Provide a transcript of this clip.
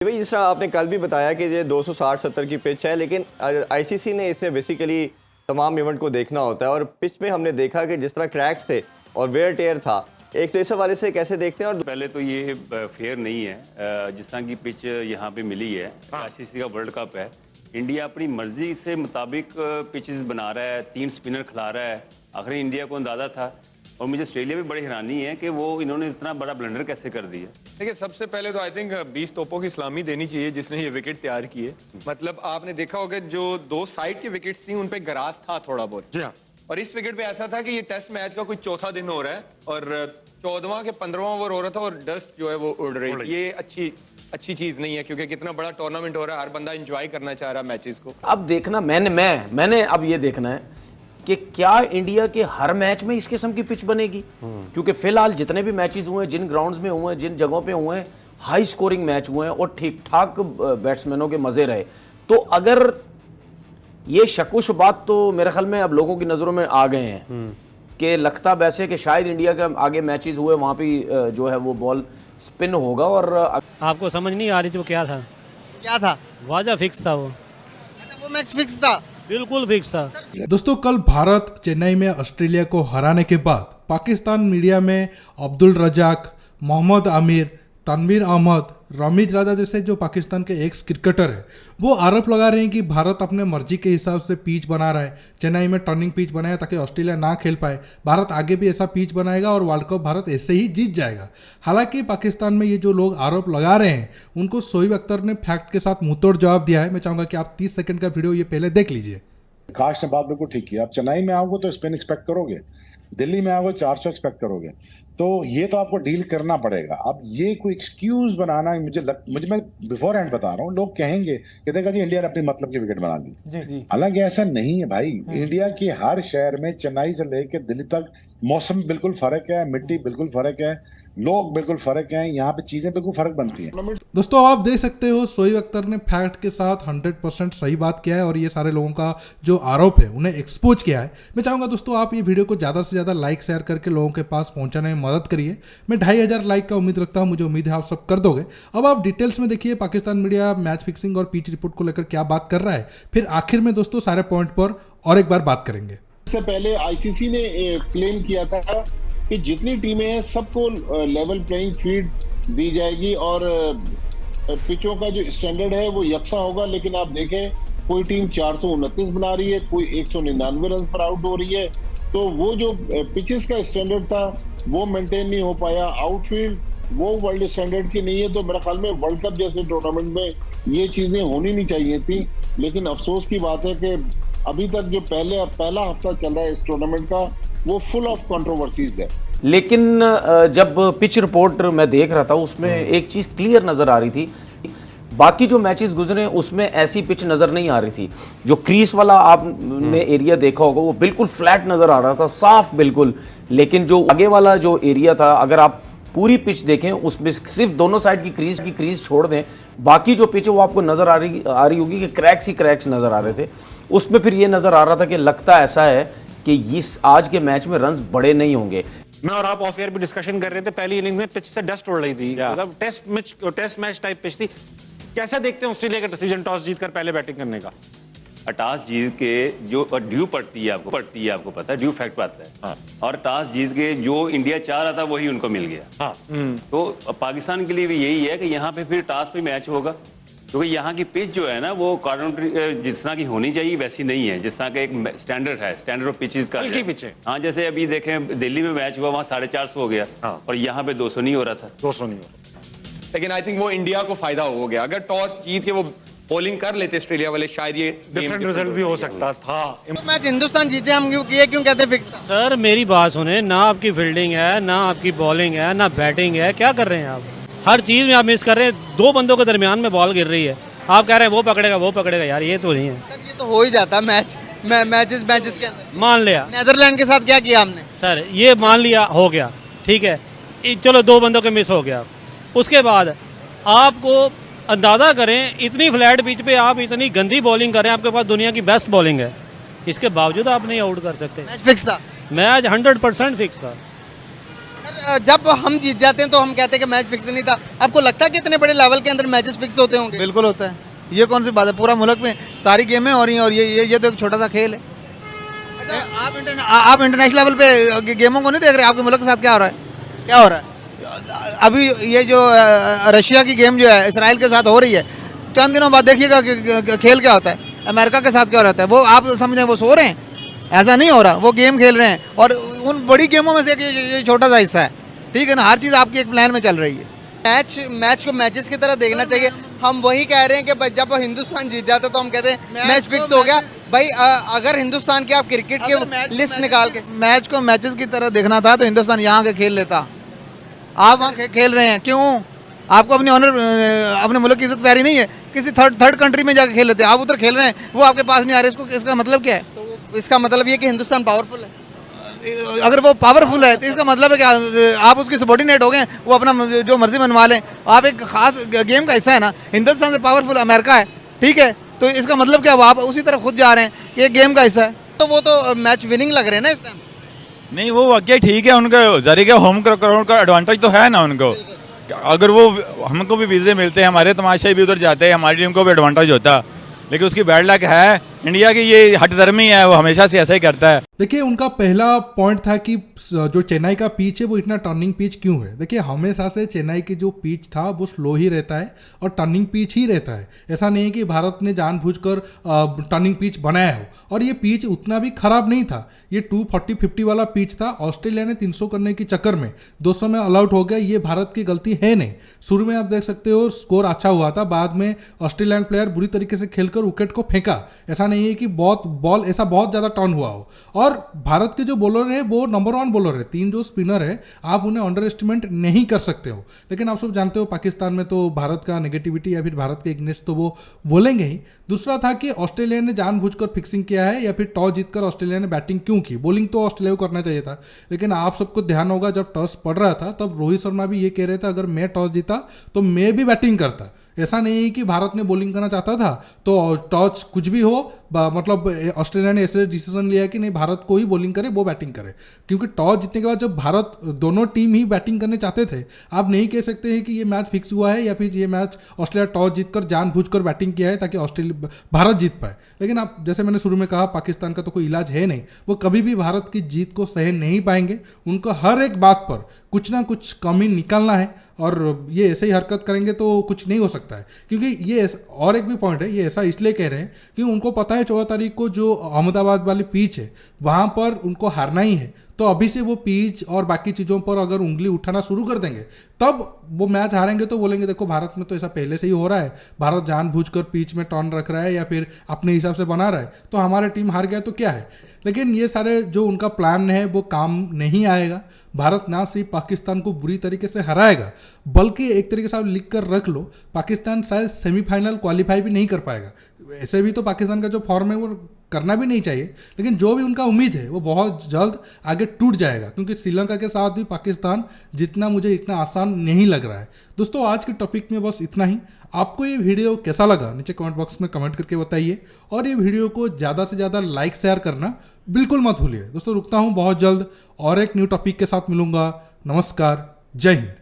भाई जिस तरह आपने कल भी बताया कि ये 260-70 की पिच है, लेकिन आईसीसी ने इसे बेसिकली तमाम इवेंट को देखना होता है और पिच में हमने देखा कि जिस तरह क्रैक्स थे और वेयर टेयर था, एक तो इस हवाले से कैसे देखते हैं। और पहले तो ये फेयर नहीं है, जिस तरह की पिच यहाँ पे मिली है। आईसीसी का वर्ल्ड कप है, इंडिया अपनी मर्जी से मुताबिक पिचेस बना रहा है, 3 स्पिनर खिला रहा है। आखिर इंडिया को अंदाजा था और मुझे ऑस्ट्रेलिया में बड़ी हैरानी है कि वो इन्होंने इतना बड़ा ब्लंडर कैसे कर दिया। देखिए, सबसे पहले तो आई थिंक 20 तोपों की सलामी देनी चाहिए जिसने ये विकेट तैयार किए। मतलब आपने देखा होगा जो 2 साइड की विकेट्स थी उन पे गरास था थोड़ा बहुत। जी हाँ। और इस विकेट पे ऐसा था कि ये टेस्ट मैच का कोई चौथा दिन हो रहा है और 14वां के 15वां ओवर हो रहा था और डस्ट जो है वो उड़ रही थी। ये अच्छी चीज नहीं है क्योंकि कितना बड़ा टूर्नामेंट हो रहा है, हर बंदा एंजॉय करना चाह रहा है मैचेस को। अब देखना मैंने अब ये देखना है कि क्या इंडिया के हर मैच में इस किस्म की पिच बनेगी, क्योंकि फिलहाल जितने भी मैचेस हुए हैं, जिन ग्राउंड्स में हुए हैं, जिन जगहों पे हुए हैं, हाई स्कोरिंग मैच हुए हैं और ठीक ठाक बैट्समैनों के मजे रहे। तो अगर ये शक-व-शुबात तो मेरे ख्याल में अब लोगों की नज़रों में आ गए हैं कि लगता वैसे कि शायद इंडिया के आगे मैचेस हुए वहाँ पे जो है वो बॉल स्पिन होगा। और आपको समझ नहीं आ रही थी वो क्या था वाजा फिक्स था वो मैच फिक्स था, बिल्कुल फिक्स था। दोस्तों, कल भारत चेन्नई में ऑस्ट्रेलिया को हराने के बाद पाकिस्तान मीडिया में अब्दुल रजाक, मोहम्मद आमिर, तनवीर अहमद, रमीज राजा जैसे जो पाकिस्तान के एक्स क्रिकेटर है वो आरोप लगा रहे हैं कि भारत अपने मर्जी के हिसाब से पिच बना रहा है। चेन्नई में टर्निंग पिच बनाया ताकि ऑस्ट्रेलिया ना खेल पाए। भारत आगे भी ऐसा पिच बनाएगा और वर्ल्ड कप भारत ऐसे ही जीत जाएगा। हालांकि पाकिस्तान में ये जो लोग आरोप लगा रहे हैं उनको शोएब अख्तर ने फैक्ट के साथ मुंहतोड़ जवाब दिया है। मैं चाहूँगा कि आप 30 सेकंड का वीडियो ये पहले देख लीजिए। काश ने बात बिल्कुल ठीक की। आप चेन्नई में आओगे तो स्पिन एक्सपेक्ट करोगे, दिल्ली में आओगे 400 एक्सपेक्ट करोगे, तो ये तो आपको डील करना पड़ेगा। अब ये कोई एक्सक्यूज बनाना मुझे मैं बिफोर हैंड बता रहा हूँ, लोग कहेंगे कि देखा जी इंडिया ने अपनी मतलब की विकेट बना दी। हालांकि ऐसा नहीं है भाई। इंडिया की हर शहर में चेन्नई से लेकर दिल्ली तक मौसम बिल्कुल फर्क है, मिट्टी बिल्कुल फर्क है, लोग बिल्कुल फर्क हैं, यहाँ पे चीजें बिल्कुल फर्क बनती हैं। दोस्तों, आप देख सकते हो शोएब अख्तर ने फैक्ट के साथ 100% सही बात किया है और ये सारे लोगों का जो आरोप है उन्हें एक्सपोज किया है। मैं चाहूंगा दोस्तों आप ये वीडियो को ज़्यादा से ज़्यादा लाइक शेयर करके लोगों के पास पहुंचाने में मदद करिए। मैं 2500 लाइक का उम्मीद रखता हूँ, मुझे उम्मीद है आप सब कर दोगे। अब आप डिटेल्स में देखिए पाकिस्तान मीडिया मैच फिक्सिंग और पिच रिपोर्ट को लेकर क्या बात कर रहा है। फिर आखिर में दोस्तों सारे पॉइंट पर और एक बार बात करेंगे। इससे पहले आईसीसी ने क्लेम किया था कि जितनी टीमें हैं सबको लेवल प्लेइंग फील्ड दी जाएगी और पिचों का जो स्टैंडर्ड है वो यकसा होगा। लेकिन आप देखें कोई टीम 429 बना रही है, कोई 199 रन पर आउट हो रही है। तो वो जो पिचेस का स्टैंडर्ड था वो मेंटेन नहीं हो पाया। आउटफील्ड वो वर्ल्ड स्टैंडर्ड की नहीं है। तो मेरे ख्याल में वर्ल्ड कप जैसे टूर्नामेंट में ये चीजें होनी नहीं चाहिए थी। लेकिन अफसोस की बात है कि अभी तक जो पहला हफ्ता चल रहा है इस टूर्नामेंट का वो फुल ऑफ कंट्रोवर्सीज है। लेकिन जब पिच रिपोर्ट मैं देख रहा था उसमें एक चीज़ क्लियर नज़र आ रही थी, बाकी जो मैचेस गुजरे उसमें ऐसी पिच नज़र नहीं आ रही थी। जो क्रीज वाला आपने एरिया देखा होगा वो बिल्कुल फ्लैट नज़र आ रहा था, साफ बिल्कुल। लेकिन जो आगे वाला जो एरिया था, अगर आप पूरी पिच देखें उसमें सिर्फ दोनों साइड की क्रीज छोड़ दें, बाकी जो पिच है वो आपको नज़र आ रही होगी कि क्रैक्स ही क्रैक्स नज़र आ रहे थे। उसमें फिर ये नज़र आ रहा था कि लगता ऐसा है कि इस आज के मैच में रन्स बड़े नहीं होंगे। मैं और आप ऑफ एयर भी डिस्कशन कर रहे थे, पहली इनिंग में पिच से डस्ट उड़ रही थी, मतलब टेस्ट मैच टाइप पिच थी। कैसे देखते हैं ऑस्ट्रेलिया का डिसीजन टॉस जीतकर पहले बैटिंग करने का? टॉस जीत के जो ड्यू पड़ती है आपको पता है, ड्यू फैक्ट पता है। हाँ। और टॉस जीत के जो इंडिया चाह रहा था वही उनको मिल गया। हाँ। तो पाकिस्तान के लिए भी यही है कि यहाँ पे फिर टॉस पे मैच होगा, क्योंकि यहाँ की पिच जो है ना वो कार्डन जिस तरह की होनी चाहिए वैसी नहीं है, जिस तरह का एक स्टैंडर्ड है, स्टैंडर्ड ऑफ पिचेस का पिच है। हाँ, जैसे अभी देखें दिल्ली में मैच हुआ वहाँ 450 हो गया। हाँ। और यहाँ पे 200 नहीं हो रहा था। 200 नहीं हो रहा। लेकिन आई थिंक वो इंडिया को फायदा हो गया। अगर टॉस जीत के वो बॉलिंग कर लेते ऑस्ट्रेलिया वाले, शायद ये डिफरेंट रिजल्ट भी हो सकता था। तो मैच हिंदुस्तान जीते, हम क्यों कहते फिक्स था? सर मेरी बात सुने, ना आपकी फील्डिंग है, ना आपकी बॉलिंग है, ना बैटिंग है, क्या कर रहे हैं आप? हर चीज में आप मिस कर रहे हैं। 2 बंदों के दरमियान में बॉल गिर रही है, आप कह रहे हैं वो पकड़ेगा। यार ये तो नहीं है सर, ये तो हो ही जाता मैचेस के अंदर। मान लिया नेदरलैंड के साथ क्या किया हमने सर, ये मान लिया हो गया, ठीक है, चलो 2 बंदों के मिस हो गया। उसके बाद आपको अंदाज़ा करें इतनी फ्लैट पिच पे आप इतनी गंदी बॉलिंग कर रहे हैं, आपके पास दुनिया की बेस्ट बॉलिंग है, इसके बावजूद आप नहीं आउट कर सकते। मैच फिक्स था, मैच 100% फिक्स था। जब हम जीत जाते हैं तो हम कहते हैं कि मैच फिक्स नहीं था। आपको लगता है कि इतने बड़े लेवल के अंदर मैचेस फिक्स होते होंगे? बिल्कुल होता है, ये कौन सी बात है, पूरा मुल्क में सारी गेमें हो रही हैं और ये तो एक छोटा सा खेल है। आप इंटरनेशनल लेवल पे गेमों को नहीं देख रहे, आपके मुल्क के साथ क्या हो रहा है, क्या हो रहा है अभी? ये जो रशिया की गेम जो है इसराइल के साथ हो रही है, चंद दिनों बाद देखिएगा कि खेल क्या होता है, अमेरिका के साथ क्या रहता है। वो आप समझें वो सो रहे हैं, ऐसा नहीं हो रहा, वो गेम खेल रहे हैं। और उन बड़ी गेमों में से ये छोटा सा हिस्सा है, ठीक है ना। हर चीज़ आपकी एक प्लान में चल रही है। मैच को मैचेस की तरह देखना चाहिए। हम वही कह रहे हैं कि भाई जब हिंदुस्तान जीत जाता तो हम कहते हैं मैच फिक्स हो गया। भाई अगर हिंदुस्तान की आप क्रिकेट के लिस्ट निकाल के मैच को मैचेस की तरह देखना था तो हिंदुस्तान यहाँ के खेल लेता। आप वहाँ खेल रहे हैं क्यों? आपको अपनी ऑनर, अपने मुल्क की इज्जत प्यारी नहीं है? किसी थर्ड कंट्री में जाकर खेल लेते हैं, आप उधर खेल रहे हैं, वो आपके पास नहीं आ रहे। इसका मतलब क्या है? तो इसका मतलब ये कि हिंदुस्तान पावरफुल है। अगर वो पावरफुल है तो इसका मतलब है कि आप उसके सबॉर्डिनेट हो गए, वो अपना जो मर्जी मनवा लें। आप एक खास गेम का हिस्सा है ना। हिंदुस्तान से पावरफुल अमेरिका है, ठीक है, तो इसका मतलब क्या? वो आप उसी तरफ खुद जा रहे हैं कि एक गेम का हिस्सा है। तो वो तो मैच विनिंग लग रहे हैं ना इस टाइम। नहीं, वो वाकई ठीक है, उनका जरिए का होम ग्राउंड का एडवांटेज तो है ना उनको। अगर वो हमको भी वीज़े मिलते हैं, हमारे तमाशे भी उधर जाते हैं, हमारी टीम को भी एडवांटेज होता। लेकिन उसकी बैड लक है इंडिया की, ये हठधर्मी है, वो हमेशा से ऐसा ही करता है। देखिए, उनका पहला पॉइंट था कि जो चेन्नई का पिच है वो इतना टर्निंग पिच क्यों है। देखिए, हमेशा से चेन्नई की जो पिच था वो स्लो ही रहता है और टर्निंग पिच ही रहता है। ऐसा नहीं है कि भारत ने जानबूझकर टर्निंग पिच बनाया हो। और ये पिच उतना भी खराब नहीं था, ये 240-50 वाला पिच था। ऑस्ट्रेलिया ने 300 करने के चक्कर में 200 में ऑल आउट हो गया। ये भारत की गलती है नहीं। शुरू में आप देख सकते हो स्कोर अच्छा हुआ था, बाद में ऑस्ट्रेलियन प्लेयर बुरी तरीके से खेलकर विकेट को फेंका। ऐसा नहीं है कि बहुत ज़्यादा टर्न हुआ हो। और भारत के जो बॉलर है वो नंबर 1 बॉलर है। 3 जो स्पिनर है, आप उन्हें अंडर एस्टिमेट नहीं कर सकते हो। लेकिन आप सब जानते हो पाकिस्तान में तो भारत का नेगेटिविटी या फिर भारत के इग्नेस्ट तो वो बोलेंगे ही। दूसरा था कि ऑस्ट्रेलिया ने जानबूझकर फिक्सिंग किया है या फिर टॉस जीतकर ऑस्ट्रेलिया ने बैटिंग क्यों की। बॉलिंग तो ऑस्ट्रेलिया को करना चाहिए था, लेकिन आप सबको ध्यान होगा जब टॉस पड़ रहा था तब रोहित शर्मा भी ये कह रहे थे अगर मैं टॉस जीता तो मैं भी बैटिंग करता। ऐसा नहीं है कि भारत ने बॉलिंग करना चाहता था तो टॉस कुछ भी हो, मतलब ऑस्ट्रेलिया ने ऐसे डिसीजन लिया कि नहीं भारत को ही बॉलिंग करे, वो बैटिंग करे। क्योंकि टॉस जीतने के बाद जब भारत दोनों टीम ही बैटिंग करने चाहते थे, आप नहीं कह सकते हैं कि ये मैच फिक्स हुआ है या फिर ये मैच ऑस्ट्रेलिया टॉस जीतकर जानबूझकर बैटिंग किया है ताकि भारत जीत पाए। लेकिन आप जैसे मैंने शुरू में कहा, पाकिस्तान का तो कोई इलाज है नहीं, वो कभी भी भारत की जीत को सह नहीं पाएंगे। उनको हर एक बात पर कुछ ना कुछ कमी निकालना है और ये ऐसे ही हरकत करेंगे तो कुछ नहीं हो सकता है। क्योंकि ये और एक भी पॉइंट है, ये ऐसा इसलिए कह रहे हैं कि उनको पता है 14 तारीख को जो अहमदाबाद वाली पिच है वहाँ पर उनको हारना ही है। तो अभी से वो पिच और बाकी चीज़ों पर अगर उंगली उठाना शुरू कर देंगे तब वो मैच हारेंगे तो बोलेंगे देखो भारत में तो ऐसा पहले से ही हो रहा है, भारत जानबूझकर पिच में टर्न रख रहा है या फिर अपने हिसाब से बना रहा है, तो हमारी टीम हार गया तो क्या है। लेकिन ये सारे जो उनका प्लान है वो काम नहीं आएगा। भारत ना सिर्फ पाकिस्तान को बुरी तरीके से हराएगा बल्कि एक तरीके से आप लिख कर रख लो, पाकिस्तान शायद सेमीफाइनल क्वालिफाई भी नहीं कर पाएगा। ऐसे भी तो पाकिस्तान का जो फॉर्म है वो करना भी नहीं चाहिए, लेकिन जो भी उनका उम्मीद है वो बहुत जल्द आगे टूट जाएगा। क्योंकि श्रीलंका के साथ भी पाकिस्तान जितना मुझे इतना आसान नहीं लग रहा है। दोस्तों, आज के टॉपिक में बस इतना ही। आपको ये वीडियो कैसा लगा नीचे कमेंट बॉक्स में कमेंट करके बताइए और ये वीडियो को ज़्यादा से ज़्यादा लाइक शेयर करना बिल्कुल मत भूलिए। दोस्तों, रुकता हूँ, बहुत जल्द और एक न्यू टॉपिक के साथ मिलूंगा। नमस्कार, जय हिंद।